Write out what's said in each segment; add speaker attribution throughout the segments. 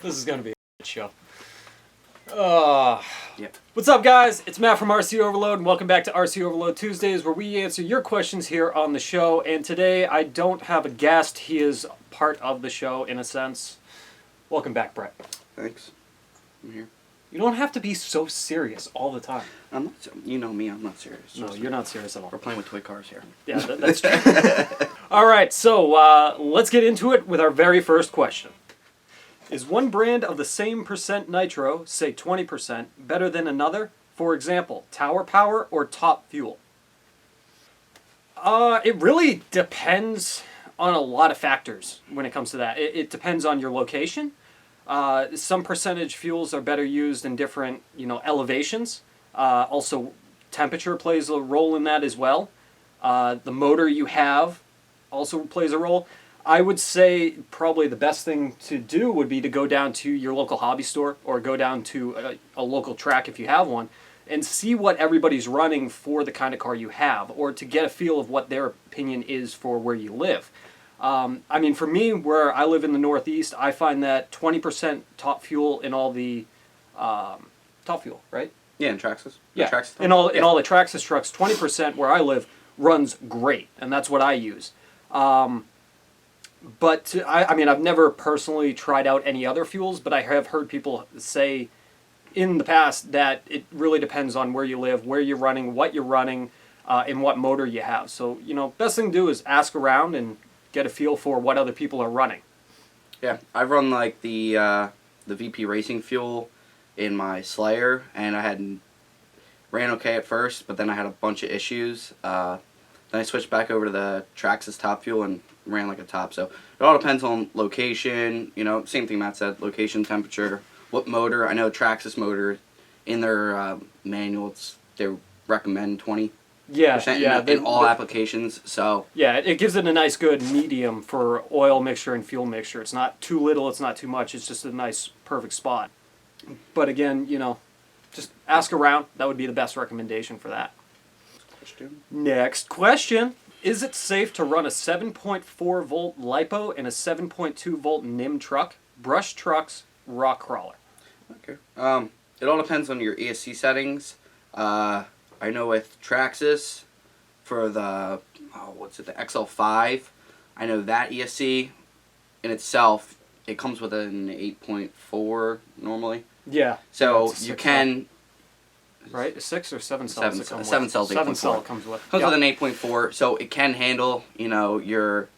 Speaker 1: This is going to be a good show.
Speaker 2: Yep.
Speaker 1: What's up, guys? It's Matt from RC Overload, and welcome back to RC Overload Tuesdays, where we answer your questions here on the show. And today, I don't have a guest. He is part of the show, in a sense. Welcome back, Bret.
Speaker 2: Thanks. I'm here.
Speaker 1: You don't have to be so serious all the time.
Speaker 2: I'm not. You know me. I'm not serious.
Speaker 1: No, you're not serious at all.
Speaker 2: We're playing with toy cars here.
Speaker 1: Yeah, that's true. All right, so let's get into it with our very first question. Is one brand of the same percent nitro, say 20%, better than another? For example, Tower Power or Top Fuel? It really depends on a lot of factors when it comes to that. It depends on your location. Some percentage fuels are better used in different, elevations. Also, temperature plays a role in that as well. The motor you have also plays a role. I would say probably the best thing to do would be to go down to your local hobby store or go down to a local track if you have one and see what everybody's running for the kind of car you have, or to get a feel of what their opinion is for where you live. I mean, for me, where I live in the Northeast, I find that 20% top fuel in all the top fuel, right?
Speaker 2: Yeah, in Traxxas.
Speaker 1: Yeah,
Speaker 2: Traxxas
Speaker 1: in all the Traxxas trucks, 20% where I live runs great, and that's what I use. But I mean, I've never personally tried out any other fuels, but I have heard people say in the past that it really depends on where you live, where you're running, and what motor you have. So, best thing to do is ask around and get a feel for what other people are running.
Speaker 2: Yeah, I've run like the VP Racing fuel in my Slayer, and ran okay at first, but then I had a bunch of issues. Then I switched back over to the Traxxas Top Fuel and ran like a top. So it all depends on location, same thing Matt said, location, temperature, what motor. I know Traxxas motor, in their manuals, they recommend 20%.
Speaker 1: Yeah,
Speaker 2: in all applications. So
Speaker 1: yeah, it gives it a nice good medium for oil mixture and fuel mixture. It's not too little, it's not too much. It's just a nice, perfect spot. But again, just ask around. That would be the best recommendation for that. Next question. Is it safe to run a 7.4 volt Lipo and a 7.2 volt NIM truck, brush trucks, rock crawler?
Speaker 2: Okay. It all depends on your ESC settings. I know with Traxxas, for the the XL5, I know that ESC in itself, it comes with an 8.4 normally.
Speaker 1: Yeah.
Speaker 2: So you can.
Speaker 1: Right, 6 or 7 cells.
Speaker 2: 7 cells.
Speaker 1: 7 cell comes with.
Speaker 2: Comes with an 8.4, so it can handle your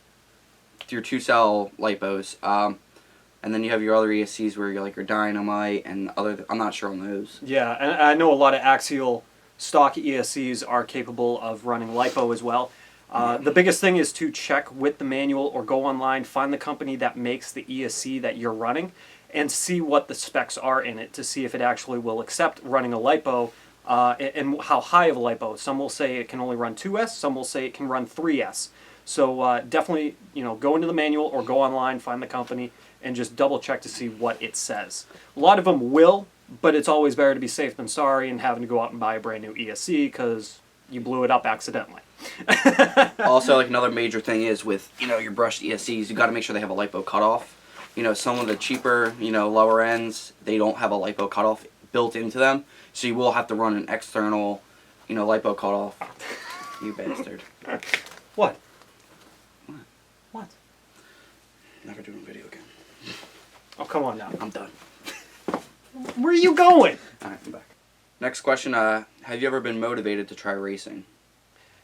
Speaker 2: 2-cell lipos. And then you have your other ESCs where you're like your dynamite and other. I'm not sure on those.
Speaker 1: Yeah, and I know a lot of axial stock ESCs are capable of running lipo as well. The biggest thing is to check with the manual or go online, find the company that makes the ESC that you're running, and see what the specs are in it to see if it actually will accept running a lipo and how high of a lipo. Some will say it can only run 2S, some will say it can run 3S. So definitely, go into the manual or go online, find the company, and just double check to see what it says. A lot of them will, but it's always better to be safe than sorry and having to go out and buy a brand new ESC because you blew it up accidentally.
Speaker 2: Also, like another major thing is with, your brushed ESCs, you got to make sure they have a lipo cutoff. Some of the cheaper, lower ends, they don't have a lipo cutoff built into them. So you will have to run an external, lipo cutoff. You bastard.
Speaker 1: What?
Speaker 2: What?
Speaker 1: What?
Speaker 2: Never doing video again.
Speaker 1: Oh, come on now.
Speaker 2: I'm done.
Speaker 1: Where are you going?
Speaker 2: Alright, I'm back. Next question, have you ever been motivated to try racing?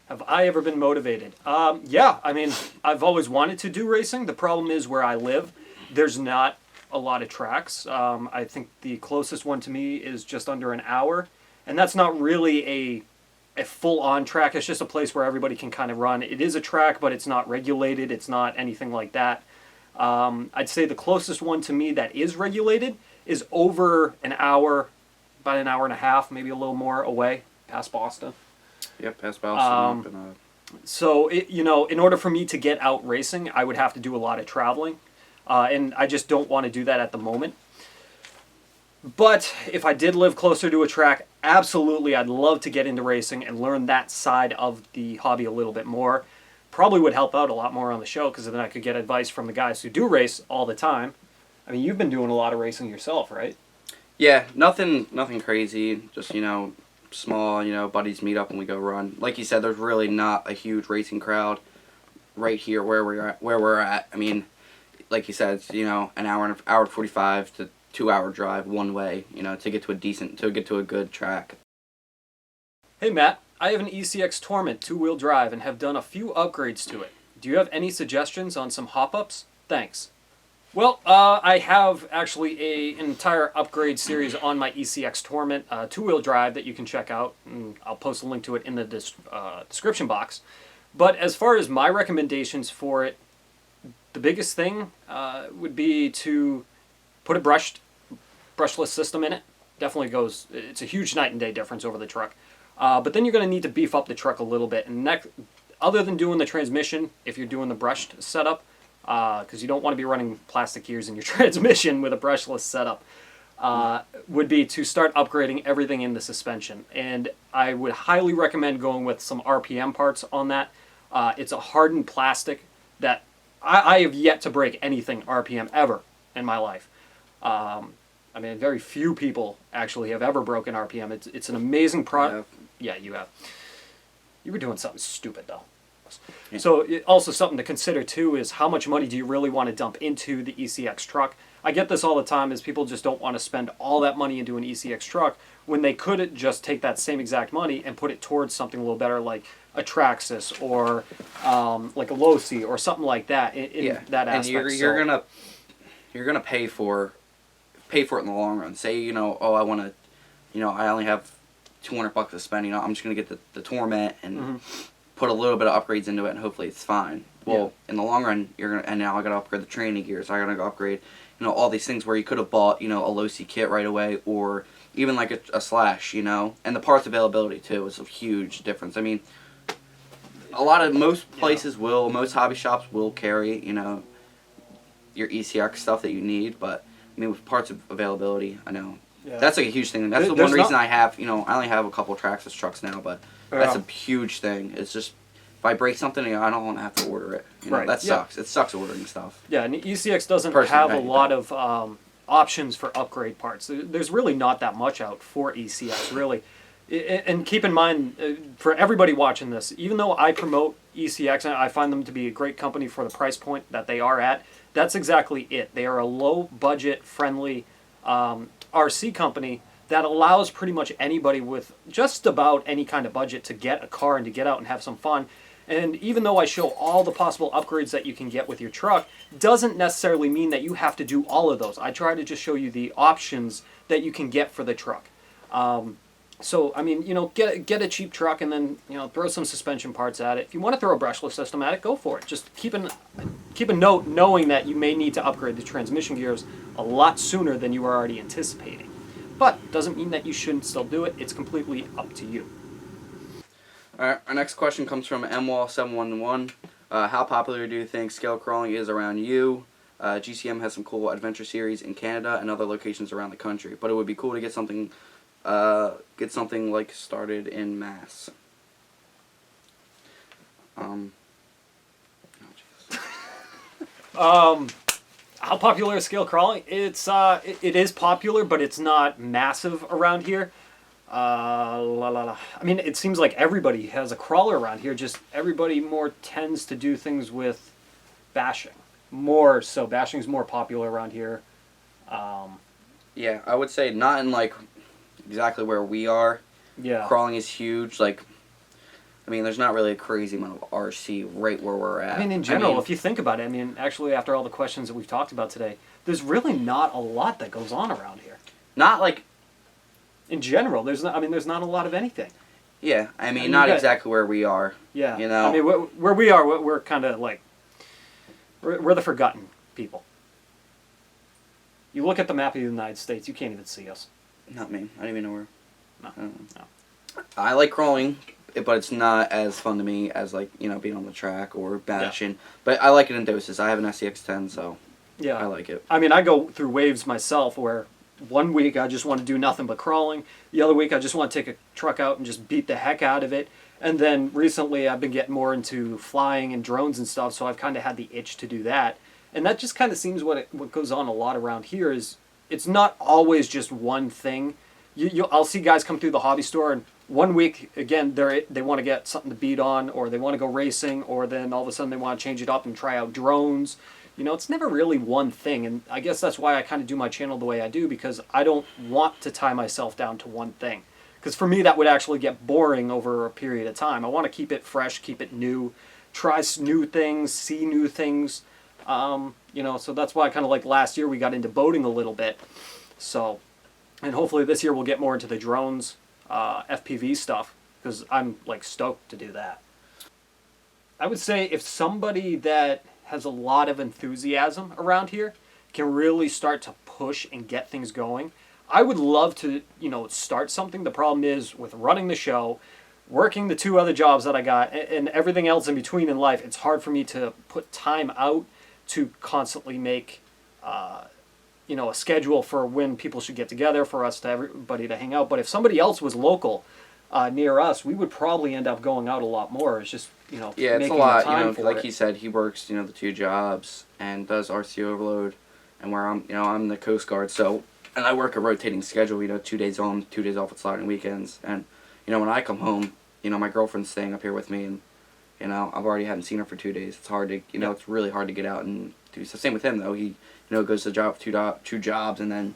Speaker 1: Have I ever been motivated? Yeah, I mean, I've always wanted to do racing. The problem is where I live, there's not a lot of tracks. I think the closest one to me is just under an hour, and that's not really a full-on track. It's just a place where everybody can kind of run. It is a track, but it's not regulated. It's not anything like that. I'd say the closest one to me that is regulated is over an hour, about an hour and a half, maybe a little more away, past Boston.
Speaker 2: Yep, past Boston.
Speaker 1: So, in order for me to get out racing, I would have to do a lot of traveling. And I just don't want to do that at the moment. But if I did live closer to a track, absolutely I'd love to get into racing and learn that side of the hobby a little bit more. Probably would help out a lot more on the show because then I could get advice from the guys who do race all the time. I mean, you've been doing a lot of racing yourself, right?
Speaker 2: Yeah, nothing crazy. Just small. Buddies meet up and we go run. Like you said, there's really not a huge racing crowd right here where we're at. I mean, like you said, it's an hour 45 to 2 hour drive one way. To get to a good track.
Speaker 1: Hey Matt, I have an ECX Torment 2-wheel drive and have done a few upgrades to it. Do you have any suggestions on some hop-ups? Thanks. Well, I have actually an entire upgrade series on my ECX Torment 2-wheel drive that you can check out, and I'll post a link to it in the description box. But as far as my recommendations for it, the biggest thing would be to put a brushless system in it. Definitely it's a huge night and day difference over the truck. But then you're going to need to beef up the truck a little bit. And other than doing the transmission, if you're doing the brushed setup, because you don't want to be running plastic gears in your transmission with a brushless setup, would be to start upgrading everything in the suspension. And I would highly recommend going with some RPM parts on that. It's a hardened plastic that I have yet to break anything RPM ever in my life. I mean, very few people actually have ever broken RPM. It's an amazing product. Yeah, you have. You were doing something stupid, though. Yeah. So also something to consider, too, is how much money do you really want to dump into the ECX truck? I get this all the time, is people just don't want to spend all that money into an ECX truck when they could just take that same exact money and put it towards something a little better, like a Traxxas or like a Losi or something like that in that aspect.
Speaker 2: And you're gonna pay for it in the long run. Say I want to, I only have $200 to spend. I'm just gonna get the Torment and put a little bit of upgrades into it, and hopefully it's fine. Well, in the long run, and now I gotta upgrade the training gears. I gotta go upgrade, all these things where you could have bought, a Losi kit right away, or even like a Slash, and the parts availability too is a huge difference. I mean, most places most hobby shops will carry, your ECX stuff that you need, but I mean, with parts availability, I know that's like a huge thing. That's the one reason I have, I only have a couple Traxxas trucks now, but that's a huge thing. It's just, if I break something, I don't want to have to order it. That sucks. It sucks ordering stuff.
Speaker 1: Yeah, and ECX doesn't have a lot of options for upgrade parts. There's really not that much out for ECX, really. And keep in mind, for everybody watching this, even though I promote ECX, and I find them to be a great company for the price point that they are at, that's exactly it. They are a low-budget, friendly RC company that allows pretty much anybody with just about any kind of budget to get a car and to get out and have some fun. And even though I show all the possible upgrades that you can get with your truck, doesn't necessarily mean that you have to do all of those. I try to just show you the options that you can get for the truck. So, I mean, get a cheap truck and then, throw some suspension parts at it. If you want to throw a brushless system at it, go for it. Just keep a note knowing that you may need to upgrade the transmission gears a lot sooner than you were already anticipating. But doesn't mean that you shouldn't still do it. It's completely up to you.
Speaker 2: All right, our next question comes from MWall711. How popular do you think scale crawling is around you? GCM has some cool adventure series in Canada and other locations around the country, but it would be cool to get something like started in Mass.
Speaker 1: How popular is scale crawling? It is popular, but it's not massive around here. I mean, it seems like everybody has a crawler around here. Just everybody more tends to do things with bashing. More so, bashing's more popular around here.
Speaker 2: Yeah, I would say not in exactly where we are.
Speaker 1: Yeah.
Speaker 2: Crawling is huge. I mean, there's not really a crazy amount of RC right where we're at.
Speaker 1: I mean, in general, if you think about it, actually, after all the questions that we've talked about today, there's really not a lot that goes on around here.
Speaker 2: Not
Speaker 1: in general, there's not a lot of anything.
Speaker 2: Yeah, not exactly where we are.
Speaker 1: Yeah. I mean, where we are, we're kind of we're the forgotten people. You look at the map of the United States, you can't even see us.
Speaker 2: Not me. I don't even know where.
Speaker 1: No.
Speaker 2: I like crawling, but it's not as fun to me as being on the track or bashing. Yeah. But I like it in doses. I have an SCX-10, so yeah, I like it.
Speaker 1: I mean, I go through waves myself where one week I just want to do nothing but crawling. The other week I just want to take a truck out and just beat the heck out of it. And then recently I've been getting more into flying and drones and stuff, so I've kind of had the itch to do that. And that just kind of seems what goes on a lot around here is it's not always just one thing. I'll see guys come through the hobby store and one week, again, they want to get something to beat on, or they want to go racing, or then all of a sudden they want to change it up and try out drones. It's never really one thing, and I guess that's why I kind of do my channel the way I do, because I don't want to tie myself down to one thing. Because for me, that would actually get boring over a period of time. I want to keep it fresh, keep it new, try new things, see new things. So that's why kind of like last year we got into boating a little bit. So, and hopefully this year we'll get more into the drones, FPV stuff, because I'm like stoked to do that. I would say if somebody that has a lot of enthusiasm around here can really start to push and get things going, I would love to, start something. The problem is with running the show, working the 2 other jobs that I got, and everything else in between in life, it's hard for me to put time out to constantly make a schedule for when people should get together, for us to everybody to hang out. But if somebody else was local near us, we would probably end up going out a lot more. It's just
Speaker 2: yeah, it's
Speaker 1: making
Speaker 2: a lot.
Speaker 1: the time for
Speaker 2: Like
Speaker 1: it.
Speaker 2: he said, he works the 2 jobs and does RC overload, and where I'm the Coast Guard, so and I work a rotating schedule. 2 days on, 2 days off with sliding weekends, and when I come home, my girlfriend's staying up here with me, and I've already hadn't seen her for 2 days. It's hard to it's really hard to get out and do so. Same with him though. He goes to the job, 2 jobs, and then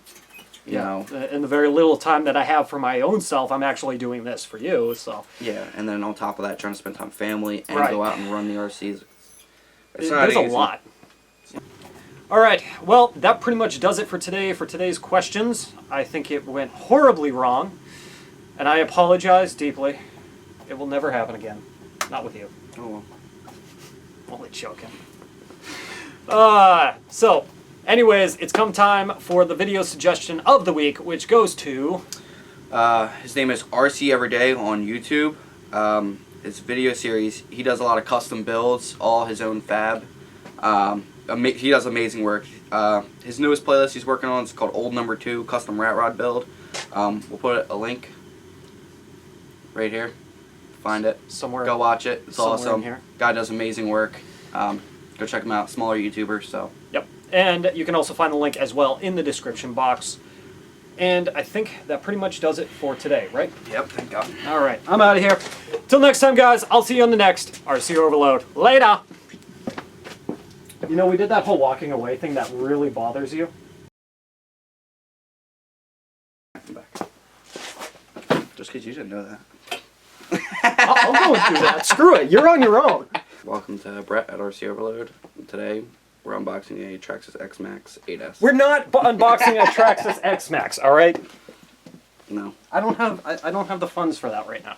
Speaker 1: in the very little time that I have for my own self, I'm actually doing this for you. So
Speaker 2: yeah, and then on top of that, trying to spend time with family and
Speaker 1: Right.
Speaker 2: go out and run the RCs.
Speaker 1: There's a lot. All right, well, that pretty much does it for today, for today's questions. I think it went horribly wrong, and I apologize deeply. It will never happen again. Not with you.
Speaker 2: Oh well.
Speaker 1: Only joking. So, anyways, it's come time for the video suggestion of the week, which goes to...
Speaker 2: His name is RC Everyday on YouTube. His video series, he does a lot of custom builds, all his own fab. He does amazing work. His newest playlist he's working on is called Old Number 2 Custom Rat Rod Build. We'll put a link right here. Find it.
Speaker 1: Somewhere.
Speaker 2: Go watch it. It's
Speaker 1: somewhere
Speaker 2: awesome.
Speaker 1: in here.
Speaker 2: Guy does amazing work. Go check him out. Smaller YouTuber, so.
Speaker 1: Yep. And you can also find the link as well in the description box. And I think that pretty much does it for today, right?
Speaker 2: Yep, thank God.
Speaker 1: All right, I'm out of here. Till next time, guys, I'll see you on the next RC Overload. Later! We did that whole walking away thing that really bothers you.
Speaker 2: Come back. Just because you didn't know that.
Speaker 1: I'll go and do that. Screw it, you're on your own.
Speaker 2: Welcome to Bret at RC Overload. Today, we're unboxing a Traxxas X-Max 8S.
Speaker 1: We're not unboxing a Traxxas X Max, all right?
Speaker 2: No.
Speaker 1: I don't have the funds for that right now.